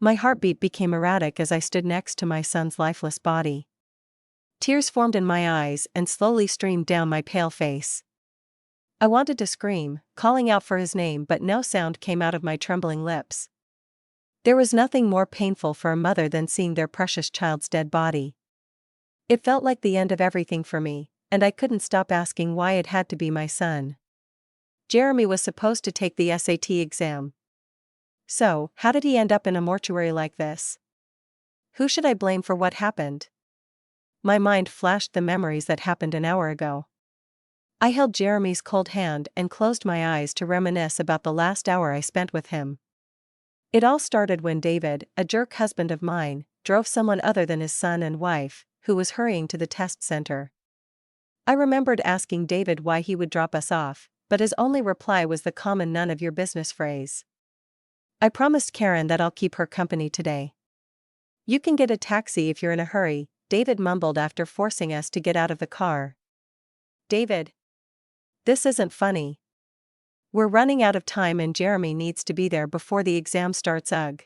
My heartbeat became erratic as I stood next to my son's lifeless body. Tears formed in my eyes and slowly streamed down my pale face. I wanted to scream, calling out for his name, but no sound came out of my trembling lips. There was nothing more painful for a mother than seeing their precious child's dead body. It felt like the end of everything for me, and I couldn't stop asking why it had to be my son. Jeremy was supposed to take the SAT exam. So, how did he end up in a mortuary like this? Who should I blame for what happened? My mind flashed the memories that happened an hour ago. I held Jeremy's cold hand and closed my eyes to reminisce about the last hour I spent with him. It all started when David, a jerk husband of mine, drove someone other than his son and wife, who was hurrying to the test center. I remembered asking David why he would drop us off, but his only reply was the common none of your business phrase. I promised Karen that I'll keep her company today. You can get a taxi if you're in a hurry, David mumbled after forcing us to get out of the car. David. This isn't funny. We're running out of time and Jeremy needs to be there before the exam starts. Ugh.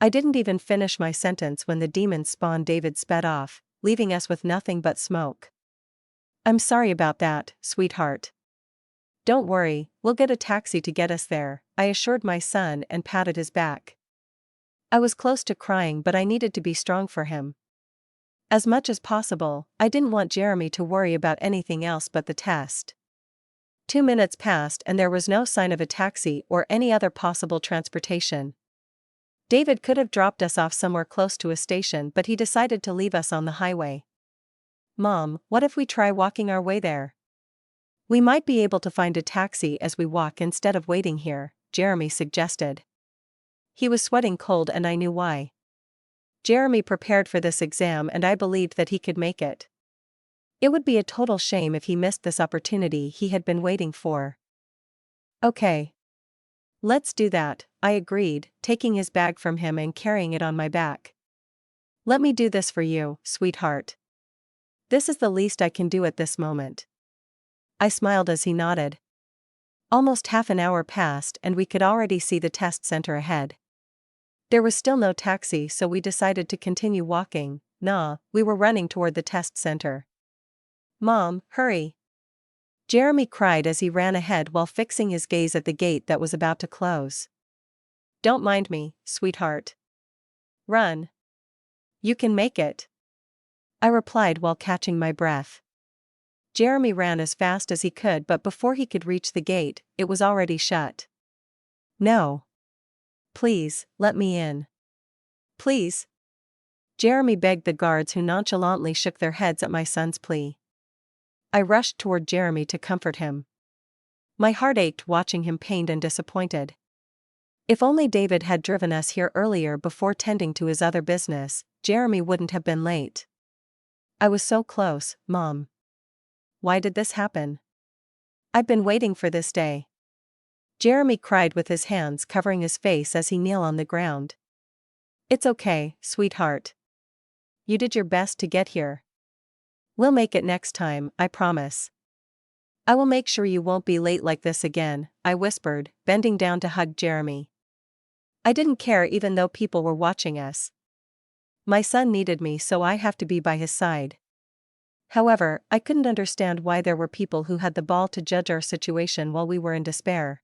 I didn't even finish my sentence when the demon spawn David sped off, leaving us with nothing but smoke. I'm sorry about that, sweetheart. Don't worry, we'll get a taxi to get us there, I assured my son and patted his back. I was close to crying, but I needed to be strong for him. As much as possible, I didn't want Jeremy to worry about anything else but the test. 2 minutes passed and there was no sign of a taxi or any other possible transportation. David could have dropped us off somewhere close to a station, but he decided to leave us on the highway. Mom, what if we try walking our way there? We might be able to find a taxi as we walk instead of waiting here, Jeremy suggested. He was sweating cold and I knew why. Jeremy prepared for this exam and I believed that he could make it. It would be a total shame if he missed this opportunity he had been waiting for. Okay. Let's do that, I agreed, taking his bag from him and carrying it on my back. Let me do this for you, sweetheart. This is the least I can do at this moment. I smiled as he nodded. Almost half an hour passed and we could already see the test center ahead. There was still no taxi, so we decided to continue walking. We were running toward the test center. Mom, hurry! Jeremy cried as he ran ahead while fixing his gaze at the gate that was about to close. Don't mind me, sweetheart. Run. You can make it. I replied while catching my breath. Jeremy ran as fast as he could, but before he could reach the gate, it was already shut. No. Please, let me in. Please. Jeremy begged the guards, who nonchalantly shook their heads at my son's plea. I rushed toward Jeremy to comfort him. My heart ached watching him pained and disappointed. If only David had driven us here earlier before tending to his other business, Jeremy wouldn't have been late. I was so close, Mom. Why did this happen? I've been waiting for this day. Jeremy cried with his hands covering his face as he knelt on the ground. It's okay, sweetheart. You did your best to get here. We'll make it next time, I promise. I will make sure you won't be late like this again, I whispered, bending down to hug Jeremy. I didn't care even though people were watching us. My son needed me, so I have to be by his side. However, I couldn't understand why there were people who had the ball to judge our situation while we were in despair.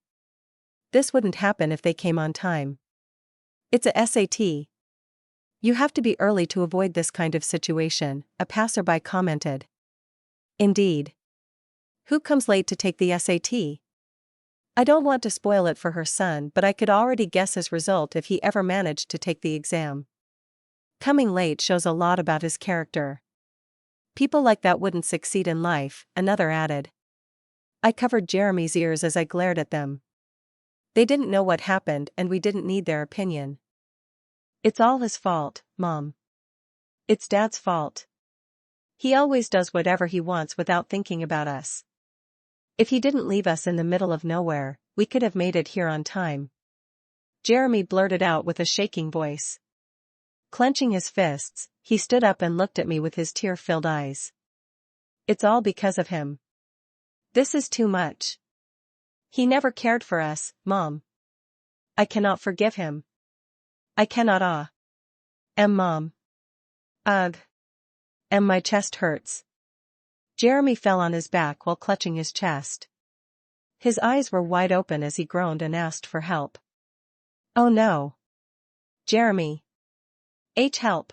This wouldn't happen if they came on time. It's a SAT. You have to be early to avoid this kind of situation, a passerby commented. Indeed. Who comes late to take the SAT? I don't want to spoil it for her son, but I could already guess his result if he ever managed to take the exam. Coming late shows a lot about his character. People like that wouldn't succeed in life, another added. I covered Jeremy's ears as I glared at them. They didn't know what happened and we didn't need their opinion. It's all his fault, Mom. It's Dad's fault. He always does whatever he wants without thinking about us. If he didn't leave us in the middle of nowhere, we could have made it here on time. Jeremy blurted out with a shaking voice. Clenching his fists, he stood up and looked at me with his tear-filled eyes. It's all because of him. This is too much. He never cared for us, Mom. I cannot forgive him. I cannot Mom. Ugh. My chest hurts. Jeremy fell on his back while clutching his chest. His eyes were wide open as he groaned and asked for help. Oh no. Jeremy. Help.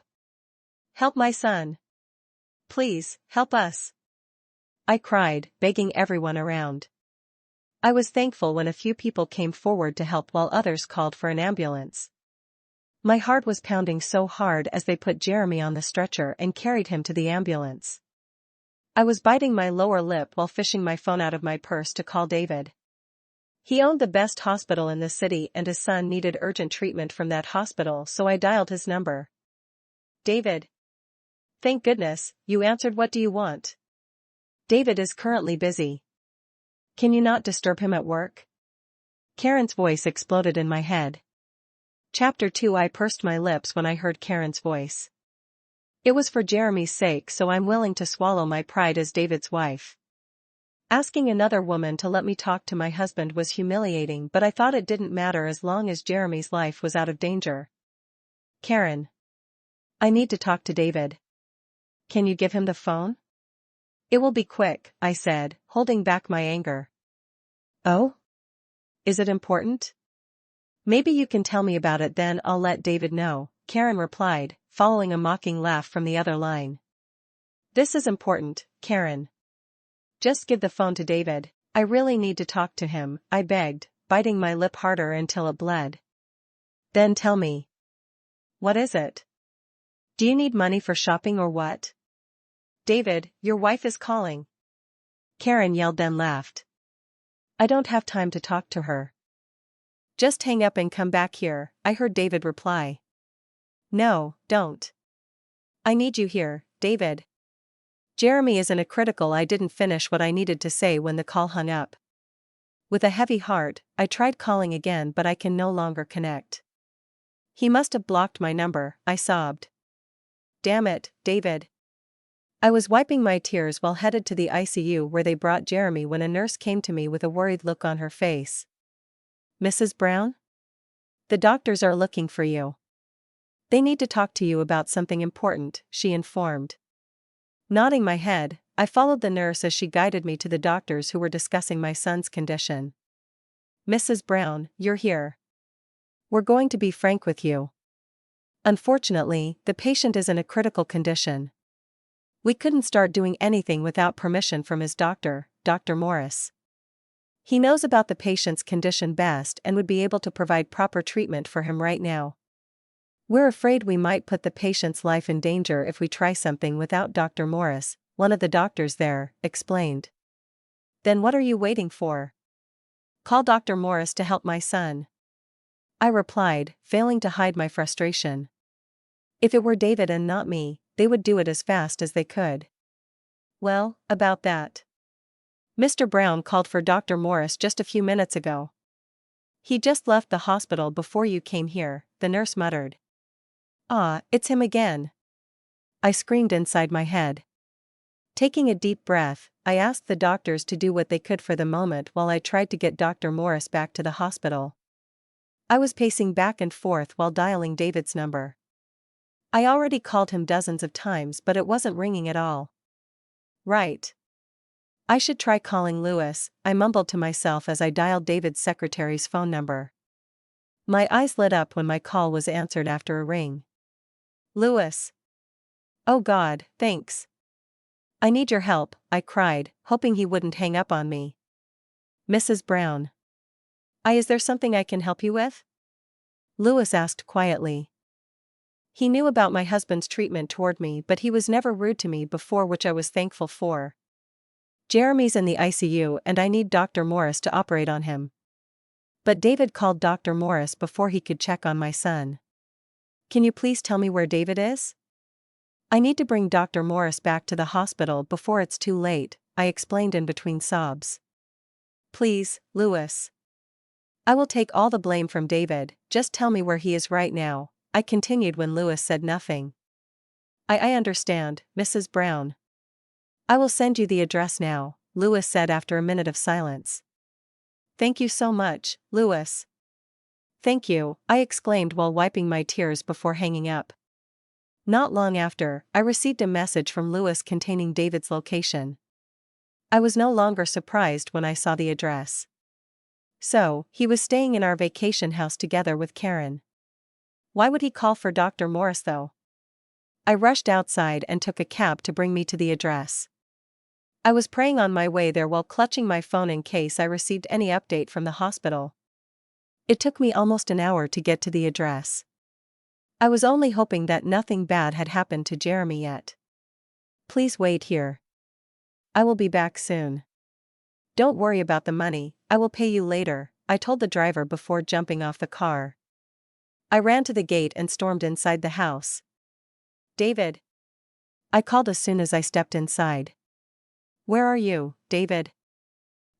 Help my son. Please, help us. I cried, begging everyone around. I was thankful when a few people came forward to help while others called for an ambulance. My heart was pounding so hard as they put Jeremy on the stretcher and carried him to the ambulance. I was biting my lower lip while fishing my phone out of my purse to call David. He owned the best hospital in the city and his son needed urgent treatment from that hospital, so I dialed his number. David. Thank goodness, you answered. What do you want? David is currently busy. Can you not disturb him at work? Karen's voice exploded in my head. Chapter 2. I pursed my lips when I heard Karen's voice. It was for Jeremy's sake, so I'm willing to swallow my pride as David's wife. Asking another woman to let me talk to my husband was humiliating, but I thought it didn't matter as long as Jeremy's life was out of danger. Karen. I need to talk to David. Can you give him the phone? It will be quick, I said, holding back my anger. Oh? Is it important? Maybe you can tell me about it, then I'll let David know, Karen replied, following a mocking laugh from the other line. This is important, Karen. Just give the phone to David. I really need to talk to him, I begged, biting my lip harder until it bled. Then tell me. What is it? Do you need money for shopping or what? David, your wife is calling. Karen yelled, then laughed. I don't have time to talk to her. Just hang up and come back here, I heard David reply. No, don't. I need you here, David. Jeremy is in a critical. I didn't finish what I needed to say when the call hung up. With a heavy heart, I tried calling again, but I can no longer connect. He must have blocked my number, I sobbed. Damn it, David. I was wiping my tears while headed to the ICU where they brought Jeremy when a nurse came to me with a worried look on her face. Mrs. Brown? The doctors are looking for you. They need to talk to you about something important, she informed. Nodding my head, I followed the nurse as she guided me to the doctors who were discussing my son's condition. Mrs. Brown, you're here. We're going to be frank with you. Unfortunately, the patient is in a critical condition. We couldn't start doing anything without permission from his doctor, Dr. Morris. He knows about the patient's condition best and would be able to provide proper treatment for him right now. We're afraid we might put the patient's life in danger if we try something without Dr. Morris, one of the doctors there, explained. Then what are you waiting for? Call Dr. Morris to help my son. I replied, failing to hide my frustration. If it were David and not me, they would do it as fast as they could. Well, about that. Mr. Brown called for Dr. Morris just a few minutes ago. He just left the hospital before you came here, the nurse muttered. Ah, it's him again. I screamed inside my head. Taking a deep breath, I asked the doctors to do what they could for the moment while I tried to get Dr. Morris back to the hospital. I was pacing back and forth while dialing David's number. I already called him dozens of times, but it wasn't ringing at all. Right. I should try calling Lewis, I mumbled to myself as I dialed David's secretary's phone number. My eyes lit up when my call was answered after a ring. Lewis. Oh God, thanks. I need your help, I cried, hoping he wouldn't hang up on me. Mrs. Brown. Is there something I can help you with? Lewis asked quietly. He knew about my husband's treatment toward me, but he was never rude to me before, which I was thankful for. Jeremy's in the ICU and I need Dr. Morris to operate on him. But David called Dr. Morris before he could check on my son. Can you please tell me where David is? I need to bring Dr. Morris back to the hospital before it's too late, I explained in between sobs. Please, Lewis. I will take all the blame from David, just tell me where he is right now, I continued when Lewis said nothing. I understand, Mrs. Brown. I will send you the address now, Lewis said after a minute of silence. Thank you so much, Lewis. Thank you, I exclaimed while wiping my tears before hanging up. Not long after, I received a message from Lewis containing David's location. I was no longer surprised when I saw the address. So, he was staying in our vacation house together with Karen. Why would he call for Dr. Morris though? I rushed outside and took a cab to bring me to the address. I was praying on my way there while clutching my phone in case I received any update from the hospital. It took me almost an hour to get to the address. I was only hoping that nothing bad had happened to Jeremy yet. Please wait here. I will be back soon. Don't worry about the money, I will pay you later, I told the driver before jumping off the car. I ran to the gate and stormed inside the house. David. I called as soon as I stepped inside. Where are you, David?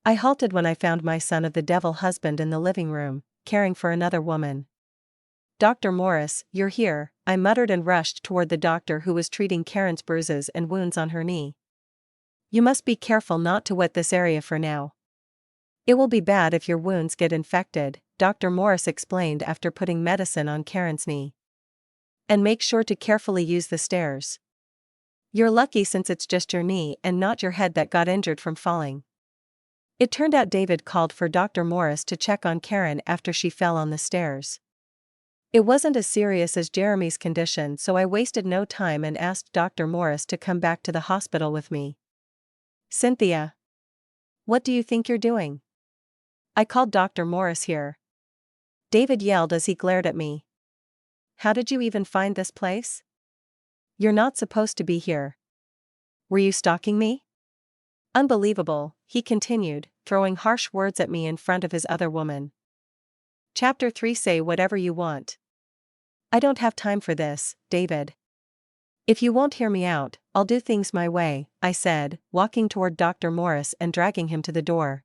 I halted when I found my son of the devil husband in the living room, caring for another woman. Dr. Morris, you're here, I muttered and rushed toward the doctor who was treating Karen's bruises and wounds on her knee. You must be careful not to wet this area for now. It will be bad if your wounds get infected, Dr. Morris explained after putting medicine on Karen's knee. And make sure to carefully use the stairs. You're lucky since it's just your knee and not your head that got injured from falling. It turned out David called for Dr. Morris to check on Karen after she fell on the stairs. It wasn't as serious as Jeremy's condition, so I wasted no time and asked Dr. Morris to come back to the hospital with me. Cynthia. What do you think you're doing? I called Dr. Morris here. David yelled as he glared at me. How did you even find this place? You're not supposed to be here. Were you stalking me? Unbelievable, he continued, throwing harsh words at me in front of his other woman. Chapter 3. Say whatever you want. I don't have time for this, David. If you won't hear me out, I'll do things my way, I said, walking toward Dr. Morris and dragging him to the door.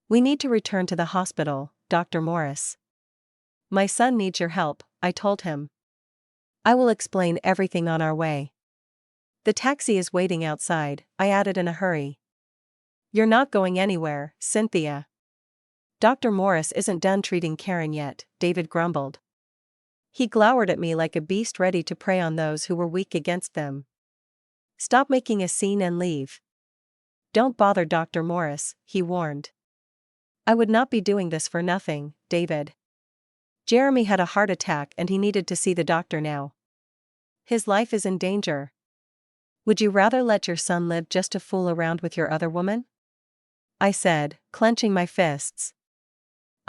We need to return to the hospital, Dr. Morris. My son needs your help, I told him. I will explain everything on our way. The taxi is waiting outside, I added in a hurry. You're not going anywhere, Cynthia. Dr. Morris isn't done treating Karen yet, David grumbled. He glowered at me like a beast ready to prey on those who were weak against them. Stop making a scene and leave. Don't bother Dr. Morris, he warned. I would not be doing this for nothing, David. Jeremy had a heart attack and he needed to see the doctor now. His life is in danger. Would you rather let your son live just to fool around with your other woman? I said, clenching my fists.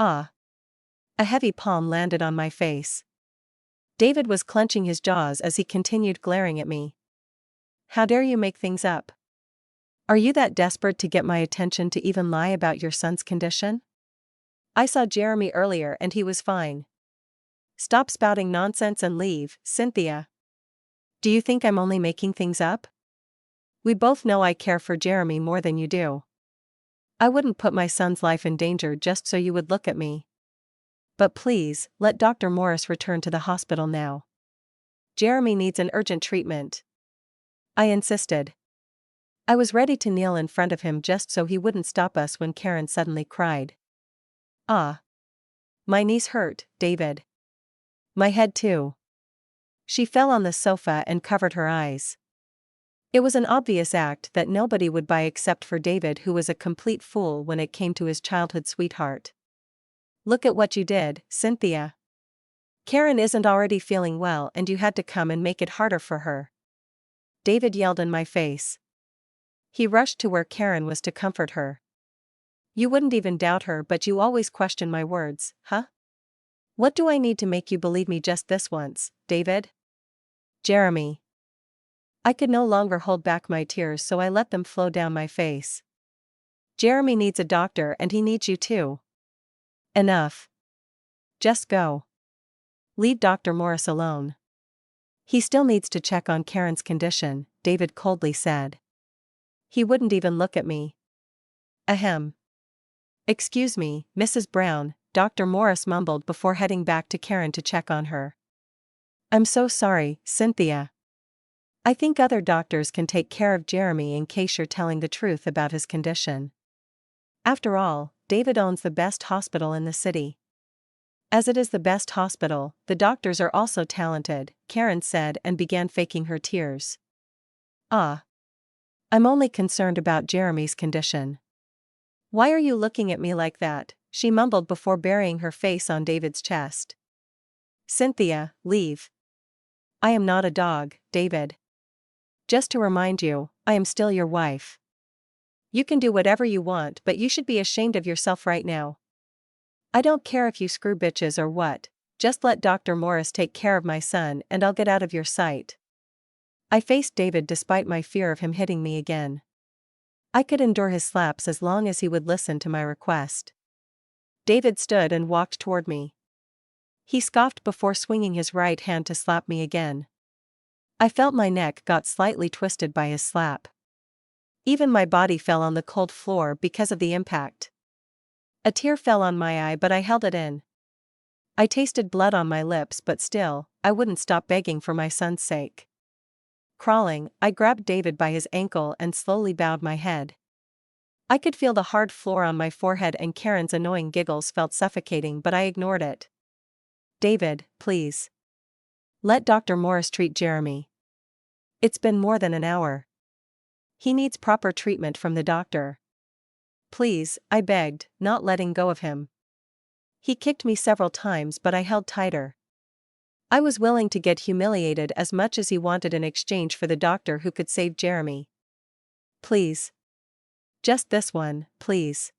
Ah. A heavy palm landed on my face. David was clenching his jaws as he continued glaring at me. How dare you make things up? Are you that desperate to get my attention to even lie about your son's condition? I saw Jeremy earlier and he was fine. Stop spouting nonsense and leave, Cynthia. Do you think I'm only making things up? We both know I care for Jeremy more than you do. I wouldn't put my son's life in danger just so you would look at me. But please, let Dr. Morris return to the hospital now. Jeremy needs an urgent treatment. I insisted. I was ready to kneel in front of him just so he wouldn't stop us when Karen suddenly cried. Ah. My knees hurt, David. My head too. She fell on the sofa and covered her eyes. It was an obvious act that nobody would buy except for David, who was a complete fool when it came to his childhood sweetheart. Look at what you did, Cynthia. Karen isn't already feeling well and you had to come and make it harder for her. David yelled in my face. He rushed to where Karen was to comfort her. You wouldn't even doubt her, but you always question my words, huh? What do I need to make you believe me just this once, David? Jeremy. I could no longer hold back my tears, so I let them flow down my face. Jeremy needs a doctor and he needs you too. Enough. Just go. Leave Dr. Morris alone. He still needs to check on Karen's condition, David coldly said. He wouldn't even look at me. Ahem. Excuse me, Mrs. Brown, Dr. Morris mumbled before heading back to Karen to check on her. I'm so sorry, Cynthia. I think other doctors can take care of Jeremy in case you're telling the truth about his condition. After all, David owns the best hospital in the city. As it is the best hospital, the doctors are also talented, Karen said and began faking her tears. Ah. I'm only concerned about Jeremy's condition. Why are you looking at me like that? She mumbled before burying her face on David's chest. Cynthia, leave. I am not a dog, David. Just to remind you, I am still your wife. You can do whatever you want, but you should be ashamed of yourself right now. I don't care if you screw bitches or what, just let Dr. Morris take care of my son and I'll get out of your sight. I faced David despite my fear of him hitting me again. I could endure his slaps as long as he would listen to my request. David stood and walked toward me. He scoffed before swinging his right hand to slap me again. I felt my neck got slightly twisted by his slap. Even my body fell on the cold floor because of the impact. A tear fell on my eye, but I held it in. I tasted blood on my lips, but still, I wouldn't stop begging for my son's sake. Crawling, I grabbed David by his ankle and slowly bowed my head. I could feel the hard floor on my forehead and Karen's annoying giggles felt suffocating, but I ignored it. David, please. Let Dr. Morris treat Jeremy. It's been more than an hour. He needs proper treatment from the doctor. Please, I begged, not letting go of him. He kicked me several times, but I held tighter. I was willing to get humiliated as much as he wanted in exchange for the doctor who could save Jeremy. Please. Just this one, please.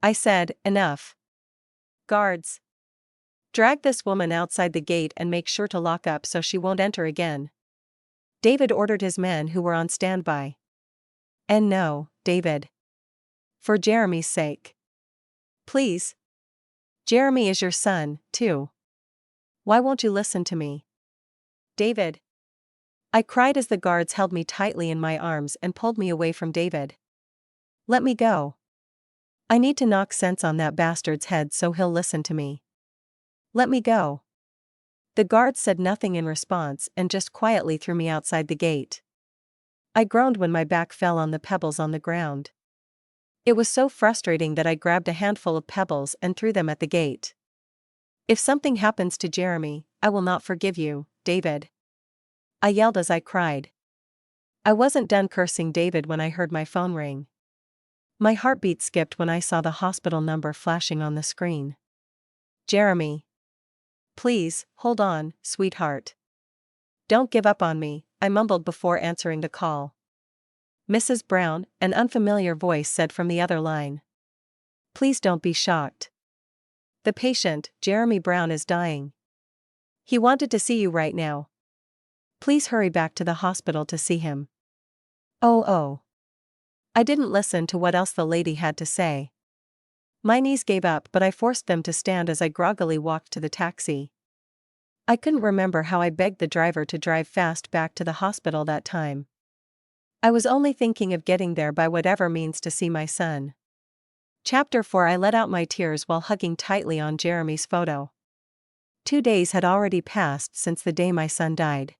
I said, enough. Guards. Drag this woman outside the gate and make sure to lock up so she won't enter again. David ordered his men who were on standby. And no, David. For Jeremy's sake. Please. Jeremy is your son, too. Why won't you listen to me? David. I cried as the guards held me tightly in my arms and pulled me away from David. Let me go. I need to knock sense on that bastard's head so he'll listen to me. Let me go. The guards said nothing in response and just quietly threw me outside the gate. I groaned when my back fell on the pebbles on the ground. It was so frustrating that I grabbed a handful of pebbles and threw them at the gate. If something happens to Jeremy, I will not forgive you, David. I yelled as I cried. I wasn't done cursing David when I heard my phone ring. My heartbeat skipped when I saw the hospital number flashing on the screen. Jeremy. Please, hold on, sweetheart. Don't give up on me, I mumbled before answering the call. Mrs. Brown, an unfamiliar voice said from the other line. Please don't be shocked. The patient, Jeremy Brown, is dying. He wanted to see you right now. Please hurry back to the hospital to see him. Oh. I didn't listen to what else the lady had to say. My knees gave up, but I forced them to stand as I groggily walked to the taxi. I couldn't remember how I begged the driver to drive fast back to the hospital that time. I was only thinking of getting there by whatever means to see my son. Chapter 4. I let out my tears while hugging tightly on Jeremy's photo. 2 days had already passed since the day my son died.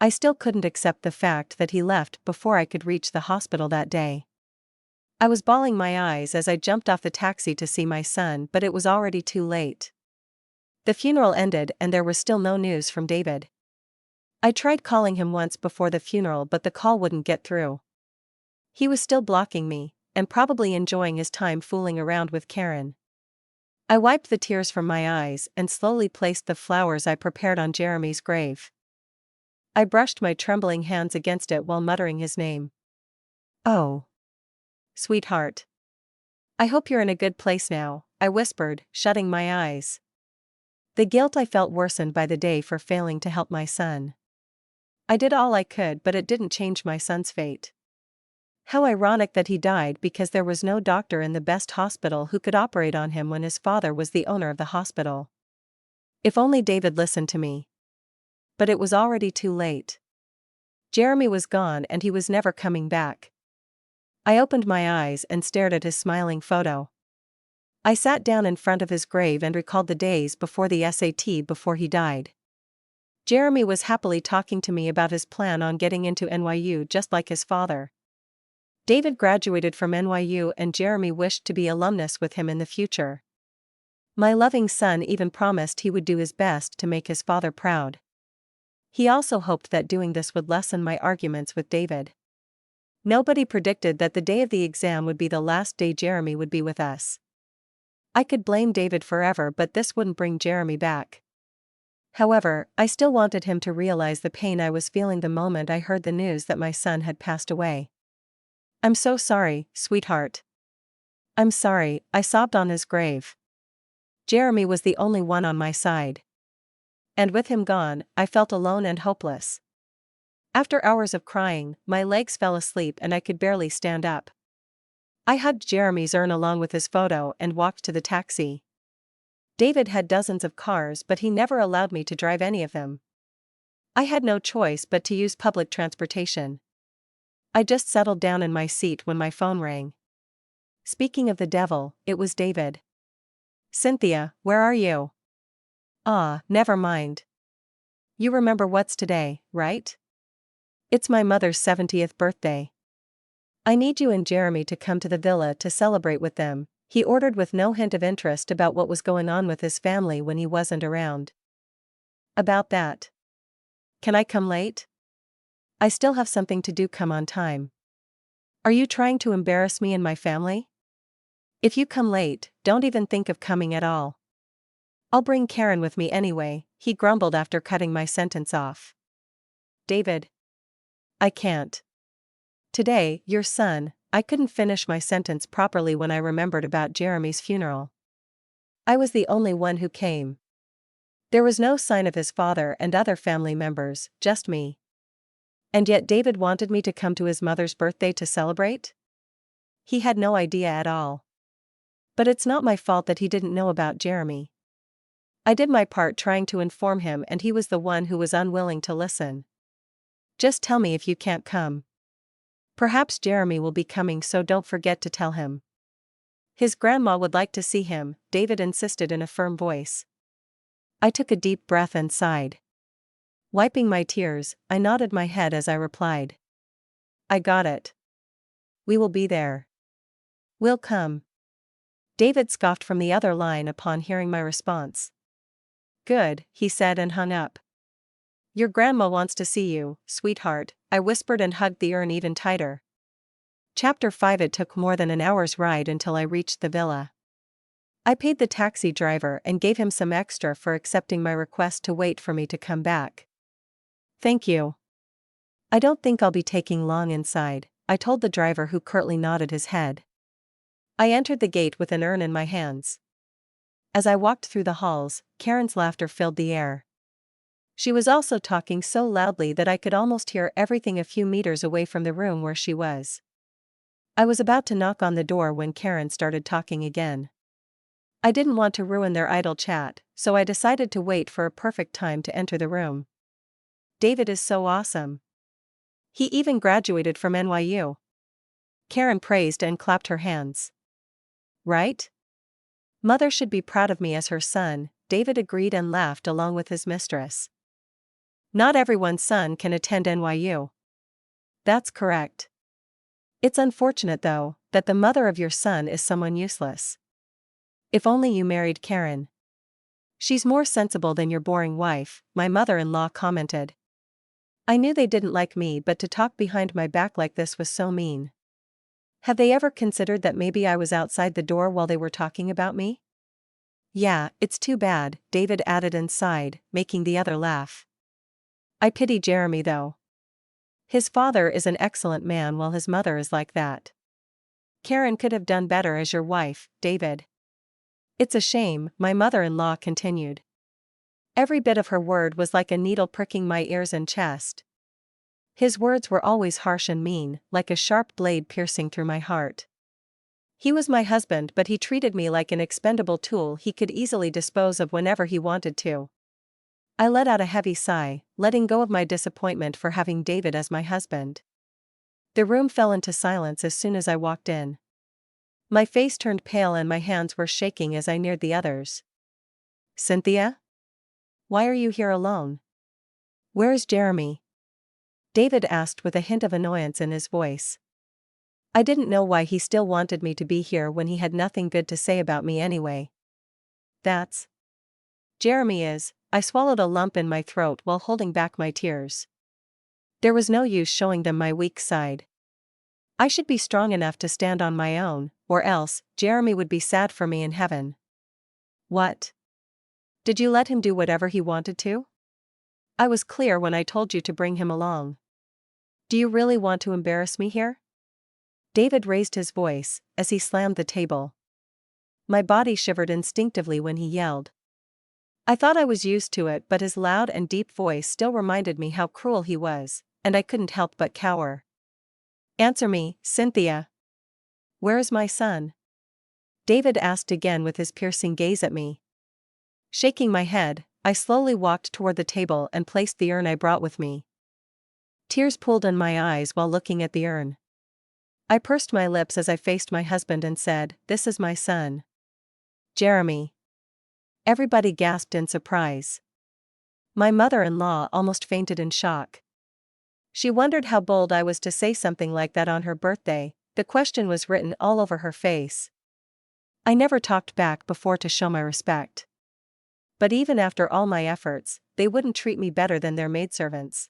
I still couldn't accept the fact that he left before I could reach the hospital that day. I was bawling my eyes as I jumped off the taxi to see my son, but it was already too late. The funeral ended and there was still no news from David. I tried calling him once before the funeral, but the call wouldn't get through. He was still blocking me, and probably enjoying his time fooling around with Karen. I wiped the tears from my eyes and slowly placed the flowers I prepared on Jeremy's grave. I brushed my trembling hands against it while muttering his name. Oh. Sweetheart. I hope you're in a good place now, I whispered, shutting my eyes. The guilt I felt worsened by the day for failing to help my son. I did all I could, but it didn't change my son's fate. How ironic that he died because there was no doctor in the best hospital who could operate on him when his father was the owner of the hospital. If only David listened to me. But it was already too late. Jeremy was gone and he was never coming back. I opened my eyes and stared at his smiling photo. I sat down in front of his grave and recalled the days before the SAT before he died. Jeremy was happily talking to me about his plan on getting into NYU just like his father. David graduated from NYU and Jeremy wished to be alumnus with him in the future. My loving son even promised he would do his best to make his father proud. He also hoped that doing this would lessen my arguments with David. Nobody predicted that the day of the exam would be the last day Jeremy would be with us. I could blame David forever, but this wouldn't bring Jeremy back. However, I still wanted him to realize the pain I was feeling the moment I heard the news that my son had passed away. "I'm so sorry, sweetheart. I'm sorry," I sobbed on his grave. Jeremy was the only one on my side. And with him gone, I felt alone and hopeless. After hours of crying, my legs fell asleep and I could barely stand up. I hugged Jeremy's urn along with his photo and walked to the taxi. David had dozens of cars, but he never allowed me to drive any of them. I had no choice but to use public transportation. I just settled down in my seat when my phone rang. Speaking of the devil, it was David. "Cynthia, where are you?" "Ah, never mind. You remember what's today, right? It's my mother's 70th birthday. I need you and Jeremy to come to the villa to celebrate with them," he ordered with no hint of interest about what was going on with his family when he wasn't around. "About that. Can I come late? I still have something to do. Come on time. Are you trying to embarrass me and my family? If you come late, don't even think of coming at all." "I'll bring Karen with me anyway," he grumbled after cutting my sentence off. "David. I can't. Today, your son." I couldn't finish my sentence properly when I remembered about Jeremy's funeral. I was the only one who came. There was no sign of his father and other family members, just me. And yet David wanted me to come to his mother's birthday to celebrate? He had no idea at all. But it's not my fault that he didn't know about Jeremy. I did my part trying to inform him, and he was the one who was unwilling to listen. "Just tell me if you can't come. Perhaps Jeremy will be coming, so don't forget to tell him. His grandma would like to see him," David insisted in a firm voice. I took a deep breath and sighed. Wiping my tears, I nodded my head as I replied. "I got it. We will be there. We'll come." David scoffed from the other line upon hearing my response. "Good," he said and hung up. "Your grandma wants to see you, sweetheart," I whispered and hugged the urn even tighter. Chapter 5. It took more than an hour's ride until I reached the villa. I paid the taxi driver and gave him some extra for accepting my request to wait for me to come back. "Thank you. I don't think I'll be taking long inside," I told the driver, who curtly nodded his head. I entered the gate with an urn in my hands. As I walked through the halls, Karen's laughter filled the air. She was also talking so loudly that I could almost hear everything a few meters away from the room where she was. I was about to knock on the door when Karen started talking again. I didn't want to ruin their idle chat, so I decided to wait for a perfect time to enter the room. "David is so awesome. He even graduated from NYU." Karen praised and clapped her hands. "Right? Mother should be proud of me as her son," David agreed and laughed along with his mistress. "Not everyone's son can attend NYU." "That's correct. It's unfortunate, though, that the mother of your son is someone useless. If only you married Karen. She's more sensible than your boring wife," my mother-in-law commented. I knew they didn't like me, but to talk behind my back like this was so mean. Have they ever considered that maybe I was outside the door while they were talking about me? "Yeah, it's too bad," David added and sighed, making the other laugh. "I pity Jeremy, though. His father is an excellent man while his mother is like that. Karen could have done better as your wife, David." "It's a shame," my mother-in-law continued. Every bit of her word was like a needle pricking my ears and chest. His words were always harsh and mean, like a sharp blade piercing through my heart. He was my husband, but he treated me like an expendable tool he could easily dispose of whenever he wanted to. I let out a heavy sigh, letting go of my disappointment for having David as my husband. The room fell into silence as soon as I walked in. My face turned pale and my hands were shaking as I neared the others. "Cynthia? Why are you here alone? Where is Jeremy?" David asked with a hint of annoyance in his voice. I didn't know why he still wanted me to be here when he had nothing good to say about me anyway. That's Jeremy is. I swallowed a lump in my throat while holding back my tears. There was no use showing them my weak side. I should be strong enough to stand on my own, or else, Jeremy would be sad for me in heaven. What? Did you let him do whatever he wanted to? I was clear when I told you to bring him along. Do you really want to embarrass me here? David raised his voice, as he slammed the table. My body shivered instinctively when he yelled. I thought I was used to it, but his loud and deep voice still reminded me how cruel he was, and I couldn't help but cower. Answer me, Cynthia. Where is my son? David asked again with his piercing gaze at me. Shaking my head, I slowly walked toward the table and placed the urn I brought with me. Tears pooled in my eyes while looking at the urn. I pursed my lips as I faced my husband and said, "This is my son. Jeremy." Everybody gasped in surprise. My mother-in-law almost fainted in shock. She wondered how bold I was to say something like that on her birthday. The question was written all over her face. I never talked back before to show my respect. But even after all my efforts, they wouldn't treat me better than their maidservants.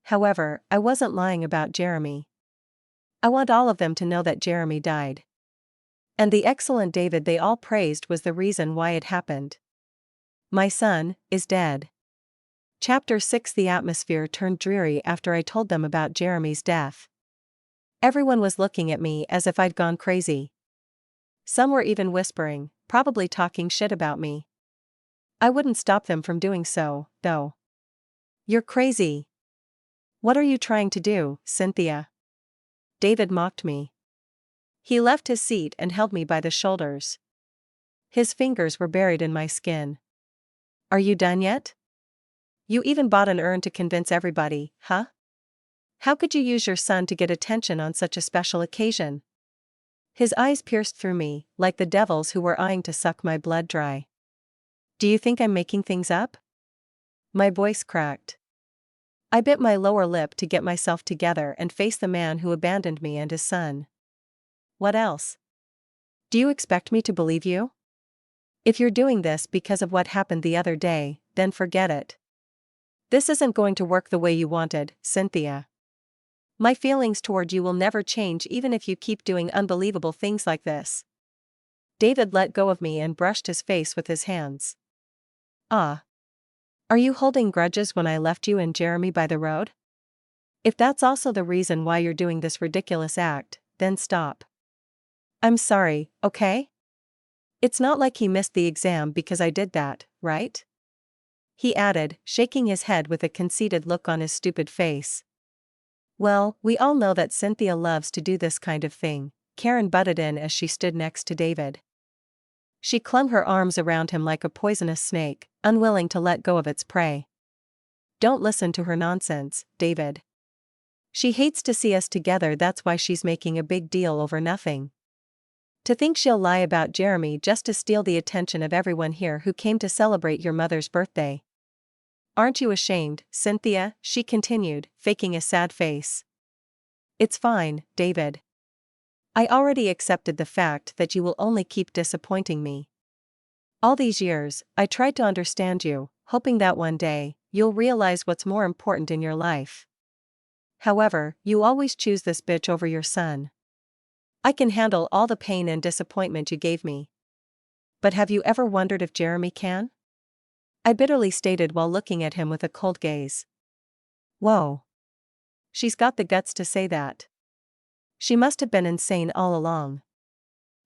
However, I wasn't lying about Jeremy. I want all of them to know that Jeremy died. And the excellent David they all praised was the reason why it happened. My son is dead. Chapter 6. The atmosphere turned dreary after I told them about Jeremy's death. Everyone was looking at me as if I'd gone crazy. Some were even whispering, probably talking shit about me. I wouldn't stop them from doing so, though. You're crazy. What are you trying to do, Cynthia? David mocked me. He left his seat and held me by the shoulders. His fingers were buried in my skin. Are you done yet? You even bought an urn to convince everybody, huh? How could you use your son to get attention on such a special occasion? His eyes pierced through me, like the devils who were eyeing to suck my blood dry. Do you think I'm making things up? My voice cracked. I bit my lower lip to get myself together and face the man who abandoned me and his son. What else? Do you expect me to believe you? If you're doing this because of what happened the other day, then forget it. This isn't going to work the way you wanted, Cynthia. My feelings toward you will never change even if you keep doing unbelievable things like this. David let go of me and brushed his face with his hands. Ah. Are you holding grudges when I left you and Jeremy by the road? If that's also the reason why you're doing this ridiculous act, then stop. I'm sorry, okay? It's not like he missed the exam because I did that, right? He added, shaking his head with a conceited look on his stupid face. Well, we all know that Cynthia loves to do this kind of thing, Karen butted in as she stood next to David. She clung her arms around him like a poisonous snake, unwilling to let go of its prey. Don't listen to her nonsense, David. She hates to see us together, that's why she's making a big deal over nothing. To think she'll lie about Jeremy just to steal the attention of everyone here who came to celebrate your mother's birthday. Aren't you ashamed, Cynthia? She continued, faking a sad face. It's fine, David. I already accepted the fact that you will only keep disappointing me. All these years, I tried to understand you, hoping that one day, you'll realize what's more important in your life. However, you always choose this bitch over your son. I can handle all the pain and disappointment you gave me. But have you ever wondered if Jeremy can? I bitterly stated while looking at him with a cold gaze. Whoa. She's got the guts to say that. She must have been insane all along.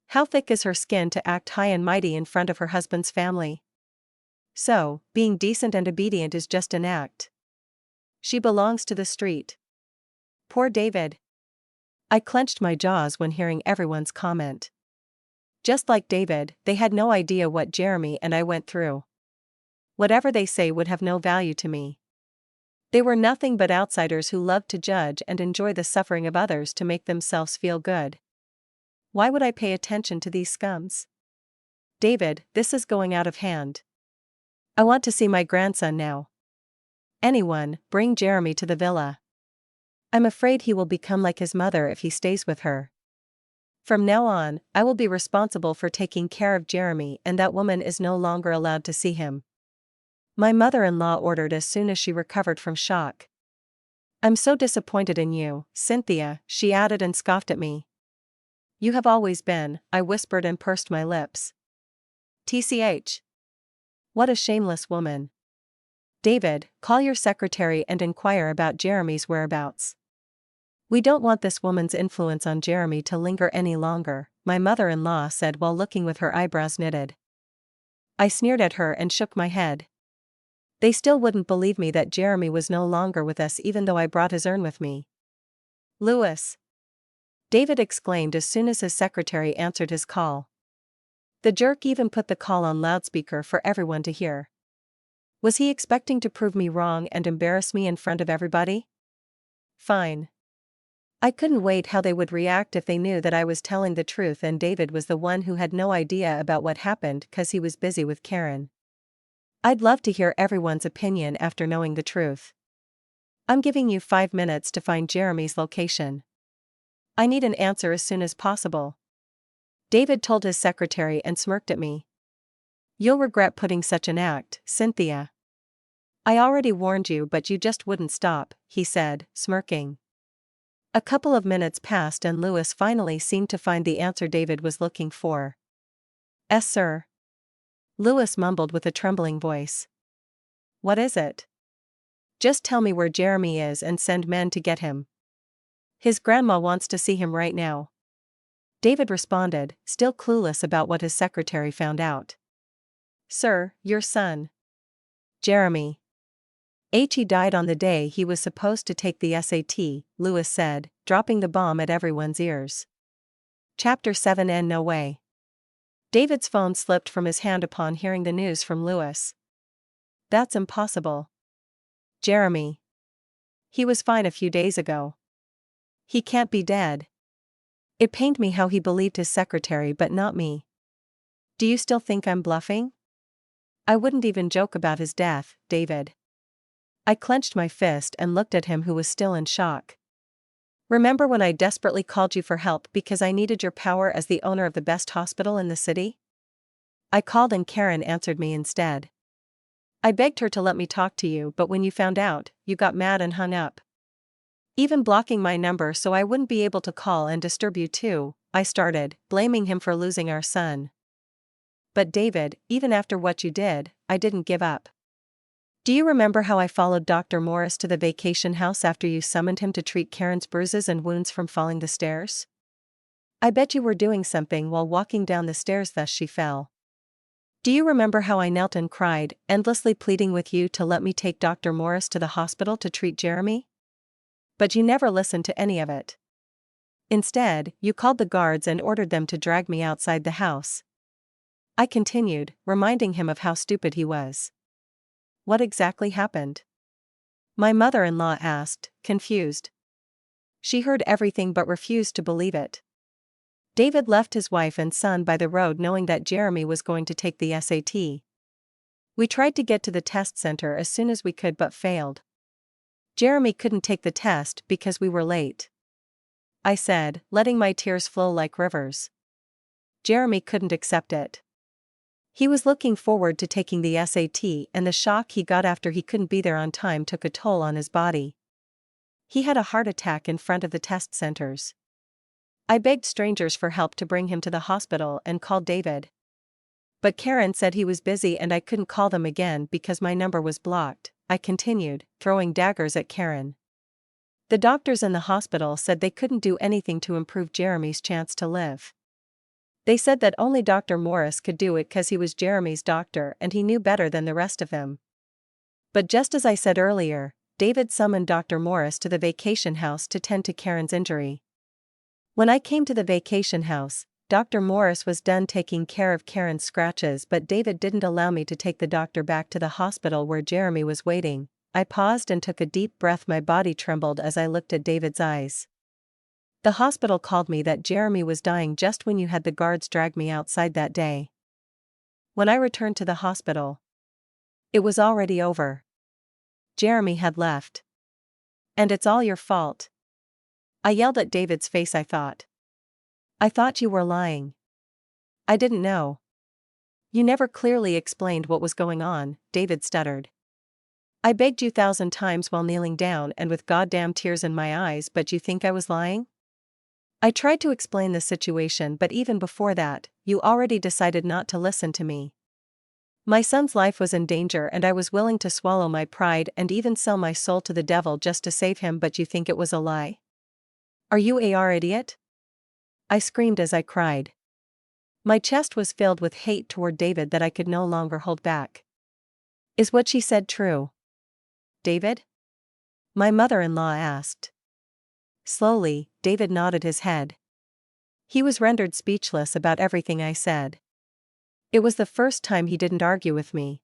How thick is her skin to act high and mighty in front of her husband's family? So, being decent and obedient is just an act. She belongs to the street. Poor David. I clenched my jaws when hearing everyone's comment. Just like David, they had no idea what Jeremy and I went through. Whatever they say would have no value to me. They were nothing but outsiders who loved to judge and enjoy the suffering of others to make themselves feel good. Why would I pay attention to these scums? David, this is going out of hand. I want to see my grandson now. Anyone, bring Jeremy to the villa. I'm afraid he will become like his mother if he stays with her. From now on, I will be responsible for taking care of Jeremy, and that woman is no longer allowed to see him," my mother-in-law ordered as soon as she recovered from shock. "I'm so disappointed in you, Cynthia," she added and scoffed at me. "You have always been," I whispered and pursed my lips. "TCH. What a shameless woman. David, call your secretary and inquire about Jeremy's whereabouts. We don't want this woman's influence on Jeremy to linger any longer," my mother-in-law said while looking with her eyebrows knitted. I sneered at her and shook my head. They still wouldn't believe me that Jeremy was no longer with us even though I brought his urn with me. "Louis!" David exclaimed as soon as his secretary answered his call. The jerk even put the call on loudspeaker for everyone to hear. Was he expecting to prove me wrong and embarrass me in front of everybody? Fine. I couldn't wait how they would react if they knew that I was telling the truth and David was the one who had no idea about what happened because he was busy with Karen. I'd love to hear everyone's opinion after knowing the truth. "I'm giving you 5 minutes to find Jeremy's location. I need an answer as soon as possible," David told his secretary and smirked at me. "You'll regret putting such an act, Cynthia. I already warned you but you just wouldn't stop," he said, smirking. A couple of minutes passed and Louis finally seemed to find the answer David was looking for. "Yes, sir," Louis mumbled with a trembling voice. "What is it?" "Just tell me where Jeremy is and send men to get him. His grandma wants to see him right now," David responded, still clueless about what his secretary found out. "Sir, your son, Jeremy. He died on the day he was supposed to take the SAT, Louis said, dropping the bomb at everyone's ears. Chapter 7 And no way. David's phone slipped from his hand upon hearing the news from Louis. "That's impossible. Jeremy. He was fine a few days ago. He can't be dead." It pained me how he believed his secretary but not me. "Do you still think I'm bluffing?" "I wouldn't even joke about his death, David." I clenched my fist and looked at him who was still in shock. "Remember when I desperately called you for help because I needed your power as the owner of the best hospital in the city? I called and Karen answered me instead. I begged her to let me talk to you but when you found out, you got mad and hung up. Even blocking my number so I wouldn't be able to call and disturb you too," I started, blaming him for losing our son. "But David, even after what you did, I didn't give up. Do you remember how I followed Dr. Morris to the vacation house after you summoned him to treat Karen's bruises and wounds from falling the stairs? I bet you were doing something while walking down the stairs thus she fell. Do you remember how I knelt and cried, endlessly pleading with you to let me take Dr. Morris to the hospital to treat Jeremy? But you never listened to any of it. Instead, you called the guards and ordered them to drag me outside the house." I continued, reminding him of how stupid he was. "What exactly happened?" my mother-in-law asked, confused. She heard everything but refused to believe it. David left his wife and son by the road knowing that Jeremy was going to take the SAT. We tried to get to the test center as soon as we could but failed. Jeremy couldn't take the test because we were late," I said, letting my tears flow like rivers. "Jeremy couldn't accept it. He was looking forward to taking the SAT and the shock he got after he couldn't be there on time took a toll on his body. He had a heart attack in front of the test centers. I begged strangers for help to bring him to the hospital and called David. But Karen said he was busy and I couldn't call them again because my number was blocked," I continued, throwing daggers at Karen. "The doctors in the hospital said they couldn't do anything to improve Jeremy's chance to live. They said that only Dr. Morris could do it because he was Jeremy's doctor and he knew better than the rest of them. But just as I said earlier, David summoned Dr. Morris to the vacation house to tend to Karen's injury. When I came to the vacation house, Dr. Morris was done taking care of Karen's scratches but David didn't allow me to take the doctor back to the hospital where Jeremy was waiting." I paused and took a deep breath. My body trembled as I looked at David's eyes. "The hospital called me that Jeremy was dying just when you had the guards drag me outside that day. When I returned to the hospital, it was already over. Jeremy had left. And it's all your fault." I yelled at David's face. I thought. I thought you were lying. I didn't know. You never clearly explained what was going on, David stuttered. I begged you 1,000 times while kneeling down and with goddamn tears in my eyes, but you think I was lying? I tried to explain the situation, but even before that, you already decided not to listen to me. My son's life was in danger and I was willing to swallow my pride and even sell my soul to the devil just to save him, but you think it was a lie? Are you a idiot? I screamed as I cried. My chest was filled with hate toward David that I could no longer hold back. Is what she said true? David? My mother-in-law asked. Slowly, David nodded his head. He was rendered speechless about everything I said. It was the first time he didn't argue with me.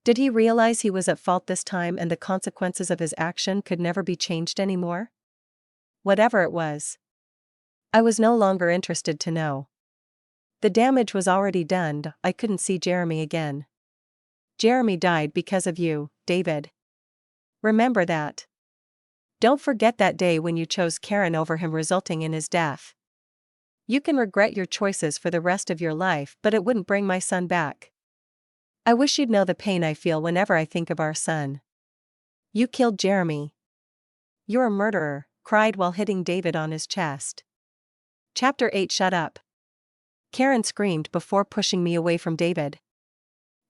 Did he realize he was at fault this time and the consequences of his action could never be changed anymore? Whatever it was, I was no longer interested to know. The damage was already done. I couldn't see Jeremy again. Jeremy died because of you, David. Remember that. Don't forget that day when you chose Karen over him, resulting in his death. You can regret your choices for the rest of your life, but it wouldn't bring my son back. I wish you'd know the pain I feel whenever I think of our son. You killed Jeremy. You're a murderer, cried while hitting David on his chest. Chapter 8. Shut up. Karen screamed before pushing me away from David.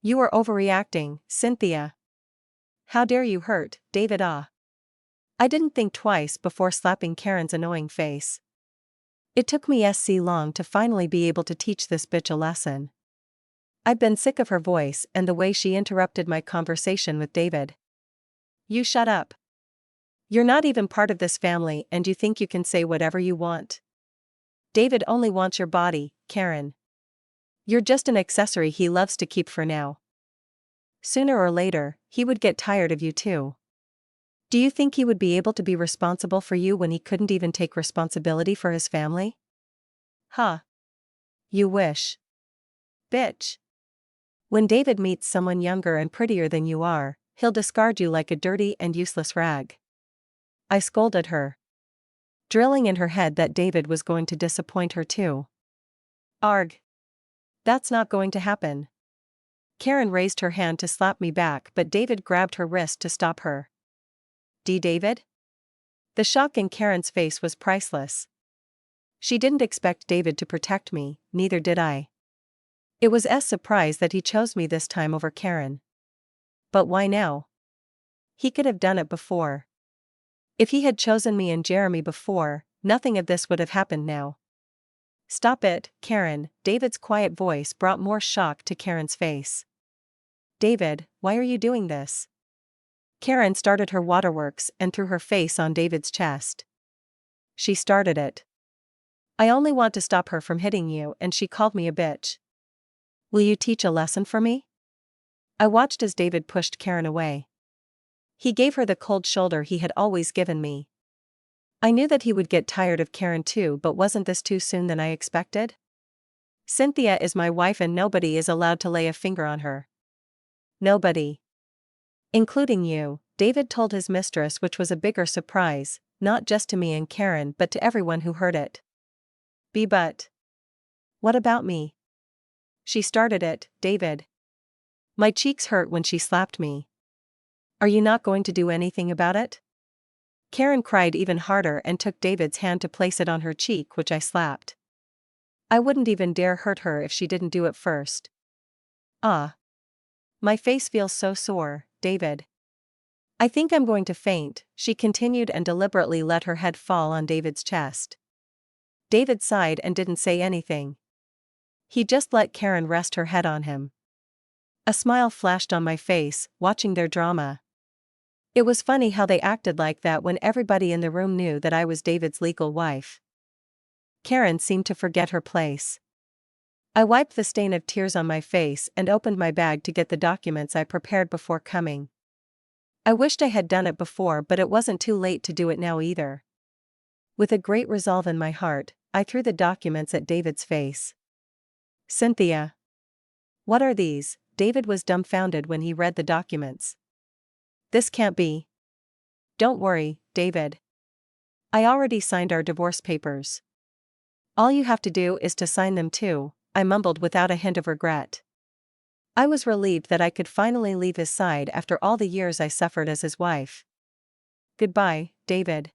You are overreacting, Cynthia. How dare you hurt David? I didn't think twice before slapping Karen's annoying face. It took me long to finally be able to teach this bitch a lesson. I'd been sick of her voice and the way she interrupted my conversation with David. You shut up. You're not even part of this family and you think you can say whatever you want. David only wants your body, Karen. You're just an accessory he loves to keep for now. Sooner or later, he would get tired of you too. Do you think he would be able to be responsible for you when he couldn't even take responsibility for his family? Huh. You wish. Bitch. When David meets someone younger and prettier than you are, he'll discard you like a dirty and useless rag. I scolded her, drilling in her head that David was going to disappoint her too. Arg. That's not going to happen. Karen raised her hand to slap me back, but David grabbed her wrist to stop her. David? The shock in Karen's face was priceless. She didn't expect David to protect me, neither did I. It was a surprise that he chose me this time over Karen. But why now? He could have done it before. If he had chosen me and Jeremy before, nothing of this would have happened now. Stop it, Karen. David's quiet voice brought more shock to Karen's face. David, why are you doing this? Karen started her waterworks and threw her face on David's chest. She started it. I only want to stop her from hitting you and she called me a bitch. Will you teach a lesson for me? I watched as David pushed Karen away. He gave her the cold shoulder he had always given me. I knew that he would get tired of Karen too, but wasn't this too soon than I expected? Cynthia is my wife and nobody is allowed to lay a finger on her. Nobody. Including you, David told his mistress, which was a bigger surprise, not just to me and Karen but to everyone who heard it. But. What about me? She started it, David. My cheeks hurt when she slapped me. Are you not going to do anything about it? Karen cried even harder and took David's hand to place it on her cheek, which I slapped. I wouldn't even dare hurt her if she didn't do it first. My face feels so sore, David. I think I'm going to faint, she continued and deliberately let her head fall on David's chest. David sighed and didn't say anything. He just let Karen rest her head on him. A smile flashed on my face, watching their drama. It was funny how they acted like that when everybody in the room knew that I was David's legal wife. Karen seemed to forget her place. I wiped the stain of tears on my face and opened my bag to get the documents I prepared before coming. I wished I had done it before, but it wasn't too late to do it now either. With a great resolve in my heart, I threw the documents at David's face. Cynthia. What are these? David was dumbfounded when he read the documents. This can't be. Don't worry, David. I already signed our divorce papers. All you have to do is to sign them too, I mumbled without a hint of regret. I was relieved that I could finally leave his side after all the years I suffered as his wife. Goodbye, David.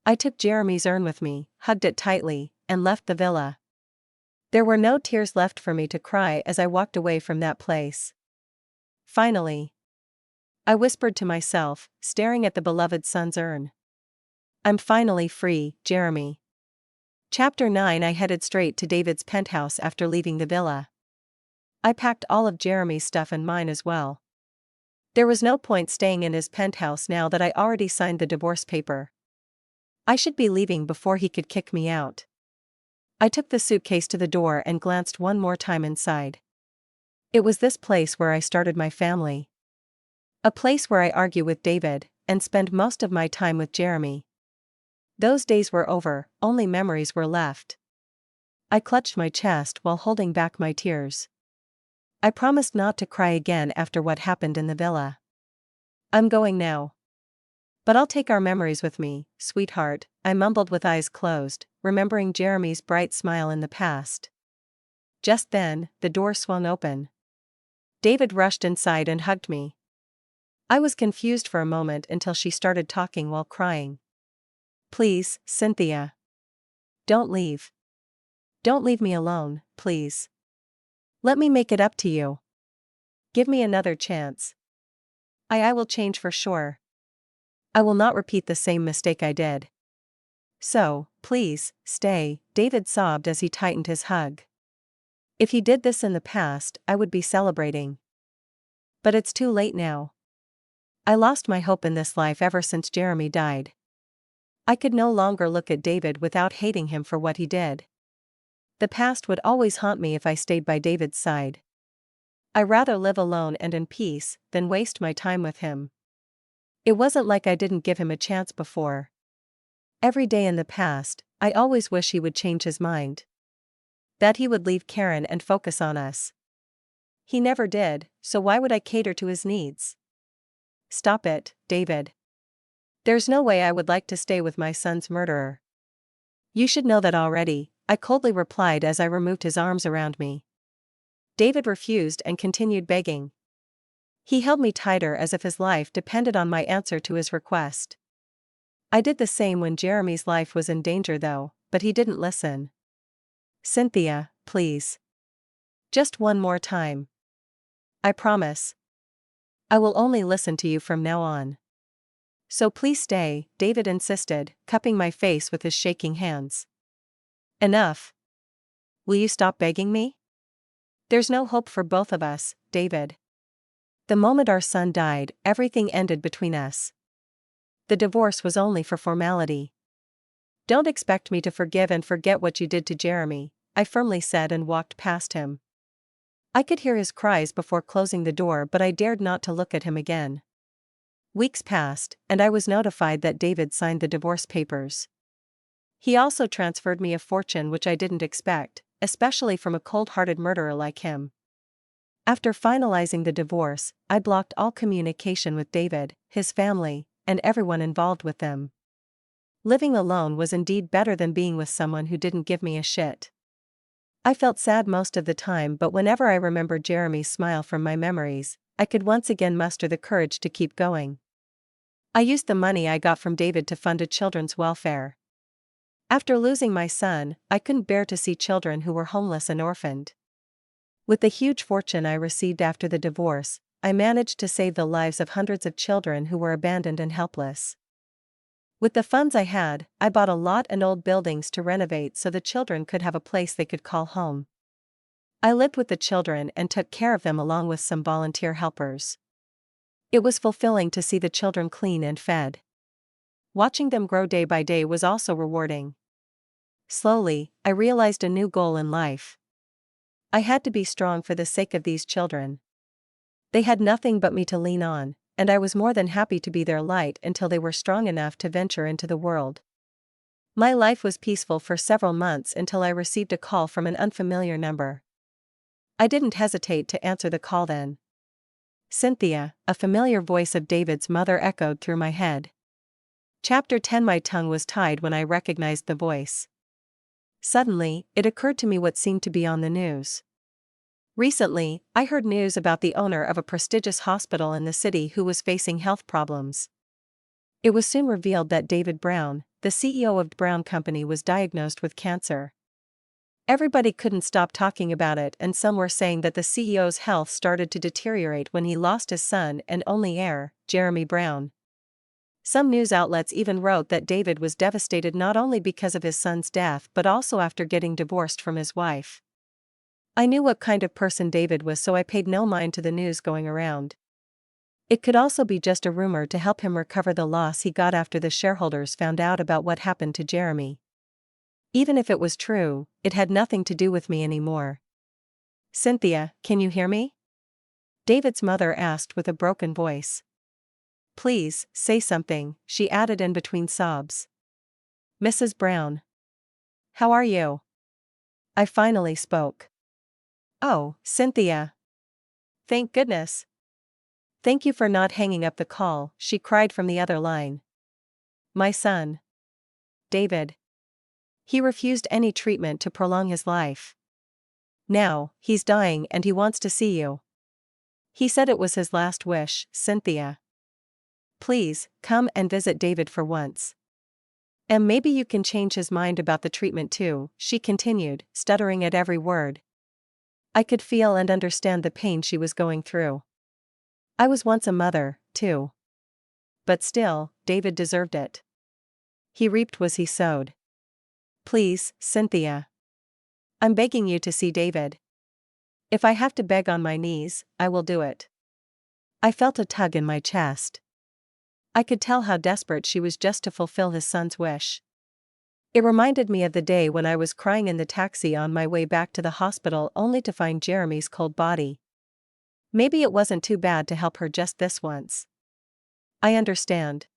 I took Jeremy's urn with me, hugged it tightly, and left the villa. There were no tears left for me to cry as I walked away from that place. Finally, I whispered to myself, staring at the beloved son's urn. I'm finally free, Jeremy. Chapter 9. I headed straight to David's penthouse after leaving the villa. I packed all of Jeremy's stuff and mine as well. There was no point staying in his penthouse now that I already signed the divorce paper. I should be leaving before he could kick me out. I took the suitcase to the door and glanced one more time inside. It was this place where I started my family. A place where I argue with David, and spend most of my time with Jeremy. Those days were over, only memories were left. I clutched my chest while holding back my tears. I promised not to cry again after what happened in the villa. I'm going now. But I'll take our memories with me, sweetheart, I mumbled with eyes closed, remembering Jeremy's bright smile in the past. Just then, the door swung open. David rushed inside and hugged me. I was confused for a moment until she started talking while crying. Please, Cynthia. Don't leave. Don't leave me alone, please. Let me make it up to you. Give me another chance. I will change for sure. I will not repeat the same mistake I did. So, please, stay, David sobbed as he tightened his hug. If he did this in the past, I would be celebrating. But it's too late now. I lost my hope in this life ever since Jeremy died. I could no longer look at David without hating him for what he did. The past would always haunt me if I stayed by David's side. I'd rather live alone and in peace than waste my time with him. It wasn't like I didn't give him a chance before. Every day in the past, I always wish he would change his mind. That he would leave Karen and focus on us. He never did, so why would I cater to his needs? Stop it, David. There's no way I would like to stay with my son's murderer. You should know that already, I coldly replied as I removed his arms around me. David refused and continued begging. He held me tighter as if his life depended on my answer to his request. I did the same when Jeremy's life was in danger though, but he didn't listen. Cynthia, please. Just one more time. I promise. I will only listen to you from now on. So please stay, David insisted, cupping my face with his shaking hands. Enough. Will you stop begging me? There's no hope for both of us, David. The moment our son died, everything ended between us. The divorce was only for formality. Don't expect me to forgive and forget what you did to Jeremy, I firmly said and walked past him. I could hear his cries before closing the door, but I dared not to look at him again. Weeks passed, and I was notified that David signed the divorce papers. He also transferred me a fortune which I didn't expect, especially from a cold-hearted murderer like him. After finalizing the divorce, I blocked all communication with David, his family, and everyone involved with them. Living alone was indeed better than being with someone who didn't give me a shit. I felt sad most of the time, but whenever I remembered Jeremy's smile from my memories, I could once again muster the courage to keep going. I used the money I got from David to fund a children's welfare. After losing my son, I couldn't bear to see children who were homeless and orphaned. With the huge fortune I received after the divorce, I managed to save the lives of hundreds of children who were abandoned and helpless. With the funds I had, I bought a lot and old buildings to renovate so the children could have a place they could call home. I lived with the children and took care of them along with some volunteer helpers. It was fulfilling to see the children clean and fed. Watching them grow day by day was also rewarding. Slowly, I realized a new goal in life. I had to be strong for the sake of these children. They had nothing but me to lean on, and I was more than happy to be their light until they were strong enough to venture into the world. My life was peaceful for several months until I received a call from an unfamiliar number. I didn't hesitate to answer the call then. Cynthia, a familiar voice of David's mother echoed through my head. Chapter 10. My tongue was tied when I recognized the voice. Suddenly, it occurred to me what seemed to be on the news. Recently, I heard news about the owner of a prestigious hospital in the city who was facing health problems. It was soon revealed that David Brown, the CEO of Brown Company, was diagnosed with cancer. Everybody couldn't stop talking about it, and some were saying that the CEO's health started to deteriorate when he lost his son and only heir, Jeremy Brown. Some news outlets even wrote that David was devastated not only because of his son's death but also after getting divorced from his wife. I knew what kind of person David was, so I paid no mind to the news going around. It could also be just a rumor to help him recover the loss he got after the shareholders found out about what happened to Jeremy. Even if it was true, it had nothing to do with me anymore. "Cynthia, can you hear me?" David's mother asked with a broken voice. "Please, say something," she added in between sobs. "Mrs. Brown. How are you?" I finally spoke. "Oh, Cynthia. Thank goodness. Thank you for not hanging up the call," she cried from the other line. "My son. David. He refused any treatment to prolong his life. Now, he's dying and he wants to see you. He said it was his last wish, Cynthia. Please, come and visit David for once. And maybe you can change his mind about the treatment too," she continued, stuttering at every word. I could feel and understand the pain she was going through. I was once a mother, too. But still, David deserved it. He reaped what he sowed. Please, Cynthia. I'm begging you to see David. If I have to beg on my knees, I will do it. I felt a tug in my chest. I could tell how desperate she was just to fulfill his son's wish. It reminded me of the day when I was crying in the taxi on my way back to the hospital only to find Jeremy's cold body. Maybe it wasn't too bad to help her just this once. I understand.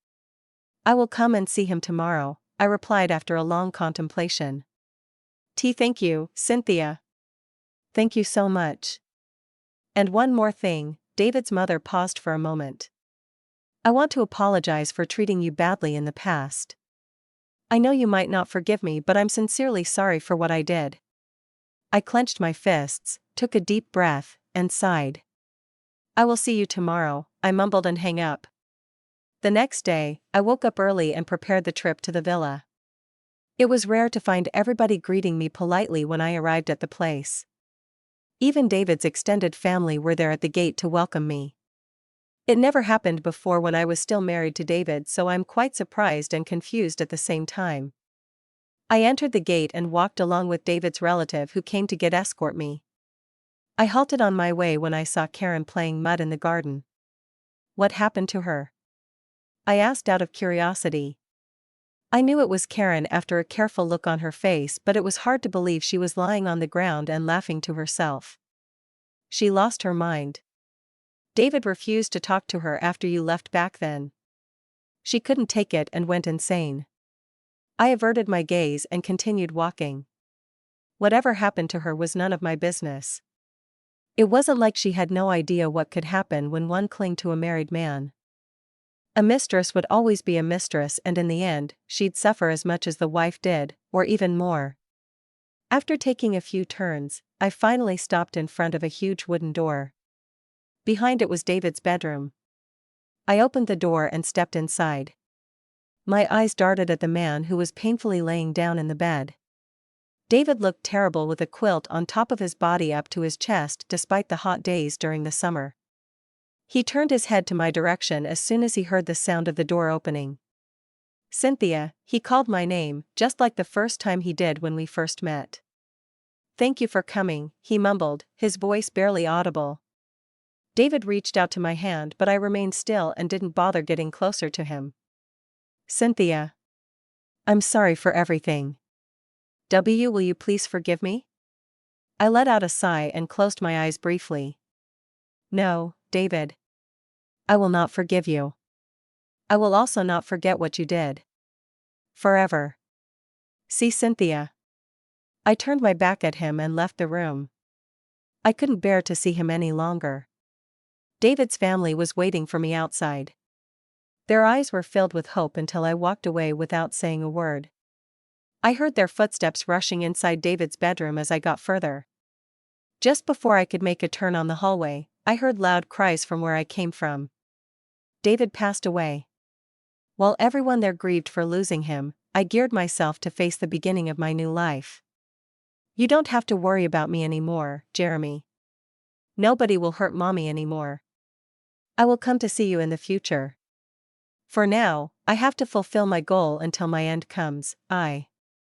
I will come and see him tomorrow, I replied after a long contemplation. Thank you, Cynthia. Thank you so much. And one more thing, David's mother paused for a moment. I want to apologize for treating you badly in the past. I know you might not forgive me, but I'm sincerely sorry for what I did. I clenched my fists, took a deep breath, and sighed. I will see you tomorrow, I mumbled and hung up. The next day, I woke up early and prepared the trip to the villa. It was rare to find everybody greeting me politely when I arrived at the place. Even David's extended family were there at the gate to welcome me. It never happened before when I was still married to David, so I'm quite surprised and confused at the same time. I entered the gate and walked along with David's relative who came to escort me. I halted on my way when I saw Karen playing mud in the garden. What happened to her? I asked out of curiosity. I knew it was Karen after a careful look on her face, but it was hard to believe she was lying on the ground and laughing to herself. She lost her mind. David refused to talk to her after you left back then. She couldn't take it and went insane. I averted my gaze and continued walking. Whatever happened to her was none of my business. It wasn't like she had no idea what could happen when one clung to a married man. A mistress would always be a mistress, and in the end, she'd suffer as much as the wife did, or even more. After taking a few turns, I finally stopped in front of a huge wooden door. Behind it was David's bedroom. I opened the door and stepped inside. My eyes darted at the man who was painfully laying down in the bed. David looked terrible with a quilt on top of his body up to his chest despite the hot days during the summer. He turned his head to my direction as soon as he heard the sound of the door opening. Cynthia, he called my name, just like the first time he did when we first met. Thank you for coming, he mumbled, his voice barely audible. David reached out to my hand, but I remained still and didn't bother getting closer to him. Cynthia. I'm sorry for everything. Will you please forgive me? I let out a sigh and closed my eyes briefly. No, David. I will not forgive you. I will also not forget what you did. Forever. See, Cynthia. I turned my back at him and left the room. I couldn't bear to see him any longer. David's family was waiting for me outside. Their eyes were filled with hope until I walked away without saying a word. I heard their footsteps rushing inside David's bedroom as I got further. Just before I could make a turn on the hallway, I heard loud cries from where I came from. David passed away. While everyone there grieved for losing him, I geared myself to face the beginning of my new life. You don't have to worry about me anymore, Jeremy. Nobody will hurt Mommy anymore. I will come to see you in the future. For now, I have to fulfill my goal until my end comes.